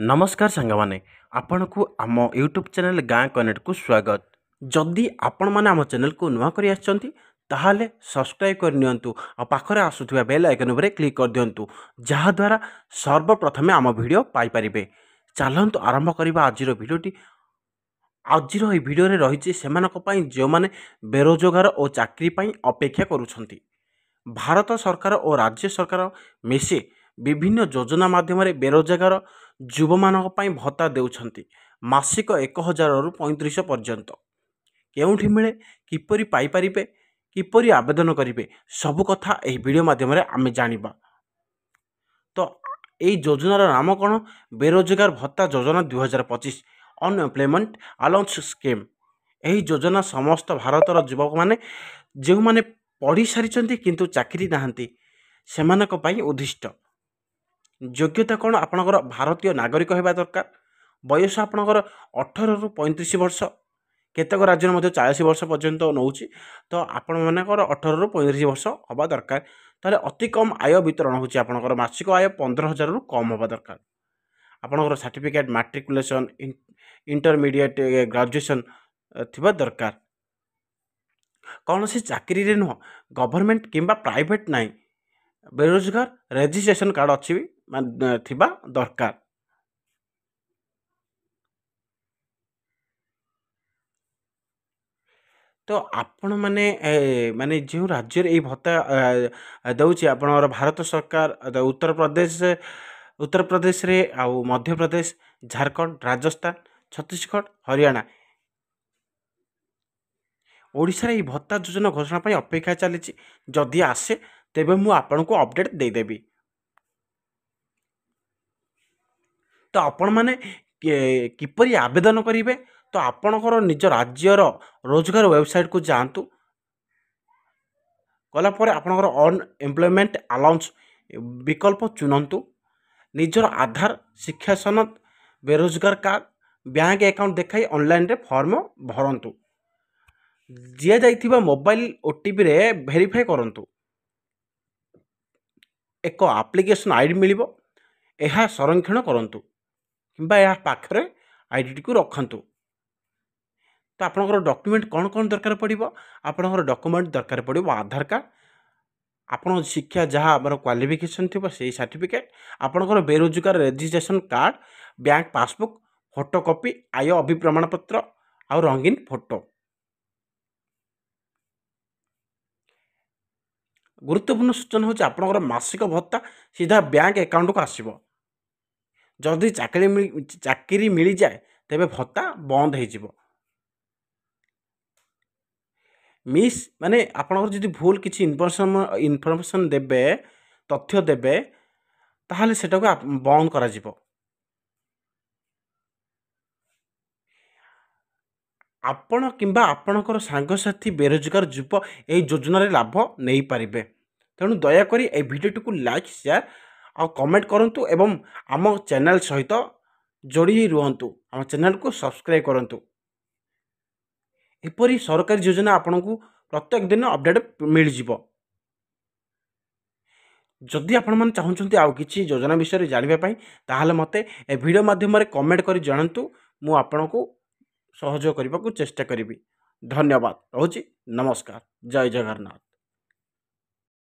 नमस्कार सांगमाने आपण को आम यूट्यूब चैनल गाँ कनेक्ट को स्वागत। जदि आपण मैंने आम चैनल को नुआ कर ताहले सब्सक्राइब कर नियंतु आ पाखरे आसुथिबा बेल आइकन उपरे क्लिक कर दियंतु जहा द्वारा सर्वप्रथमे आम वीडियो पाई परिबे। चलंतु आरंभ करबा आजिर वीडियोटी। आजिर ए वीडियो रे रहिछि सेमानक पई जो माने बेरोजगार और चाकरी पई अपेक्षा करूछंती। भारत सरकार और राज्य सरकार मिसी विभिन्न योजना माध्यम बेरोजगार युवा मानक पई भत्ता देउछंती। मासिक 1000 रु 3500 पर्यंत केउठी मिले किपरि पाई परिबे किपरि आवेदन करिवे सब कथा एही वीडियो माध्यम आमे जानिबा। तो एही योजनार नाम कौन? बेरोजगार भत्ता योजना 2025 अनएम्प्लॉयमेंट अलाउंस स्कीम। एही योजना समस्त भारतर युवक माने जो माने पढ़ी सारी किंतु चाकरी नाहांती सेमानक पई उद्दिष्ट। योग्यता कौन? आपणकर भारतीय नागरिक होगा दरकार। बयस आपणकर 18 रु 35 वर्ष, केतक राज्य में 40 वर्ष पर्यंत नौ। तो आपण मानकर 18 रु 35 वर्ष हवा दरकार। ताले अति कम आय वितरण होची आपणकर मासिक आय 15,000 रु कम हवा दरकार। आपणकर सर्टिफिकेट मैट्रिकुलेशन इंटरमीडिएट ग्रेजुएशन थिबा दरकार। कौन सी चाकरी रे नुह गवर्नमेंट किंबा प्राइवेट नाई बेरोजगार रजिस्ट्रेशन कार्ड अच्छी थिबा दरकार। तो आपण माने माने जो राज्य रे भत्ता दउची आपणकर भारत सरकार उत्तर प्रदेश रे आउ मध्य प्रदेश, झारखंड, राजस्थान, छत्तीसगढ़, हरियाणा, ओडिशा रे भत्ता योजना घोषणा पर अपेक्षा चली। जदि आसे तेबे मु आपन को अपडेट देदेवी। तो आपण माने किपरि आवेदन करिवे? तो आपणकर निज राज्यर रोजगार वेबसाइट को जातु। गला पर आपणकर अनएम्प्लॉयमेंट अलाउंस विकल्प चुनंतु। निजर आधार, शिक्षा सनद, बेरोजगार कार्ड, बैंक अकाउंट देखाई ऑनलाइन रे फॉर्म भरंतु। दिया जाइथिबा मोबाइल ओटीपी रे वेरीफाई करंतु। एक एप्लिकेशन आईडी मिलिबो, एहा संरक्षण करंतु किंबा या पाखरे आईडी को रखंतु। तो आपनकर डॉक्यूमेंट कौन कौन दरकार पड़िबो? आपनकर डॉक्यूमेंट दरकार पड़िबो आधार कार्ड, आपन शिक्षा जहाँ आमर क्वालिफिकेशन थी से सर्टिफिकेट, आपनकर बेरोजगार registration card, bank passbook, photocopy, आय अभिप्रमाण पत्र और रंगीन फोटो। गुरुत्वपूर्ण सूचना होची आपनकर मासिक भत्ता सीधा बैंक अकाउंट को आसीबो। जदि चाकरी मिली जाए तेबे भत्ता बंद हो जिवो। मिस माने आपनकर जदि भूल किसी इनफॉरमेशन देबे, तथ्य देबे, ताहले सेटा को बंद करा जिवो। आपण किंबा आपणकर सांगसाथी बेरोजगार युव यही योजन लाभ नहीं पारे। तेणु दयाकोरी ए भिडियो को लाइक, शेयर और कमेंट करूँ एवं आम चैनल सहित जोड़ी रुहतु। आम चैनल को सब्सक्राइब करूँ। एपरी सरकारी योजना आपन को प्रत्येक दिन अपडेट मिल जिवो। जदि आपण मन चाहते आउ किछि योजना विषय जानिबा पई ताहाले मते ए वीडियो माध्यम रे कमेंट करी जणांतु। मु आपन को सहयोग करने को चेष्टा करी। धन्यवाद। रोची नमस्कार। जय जगन्नाथ।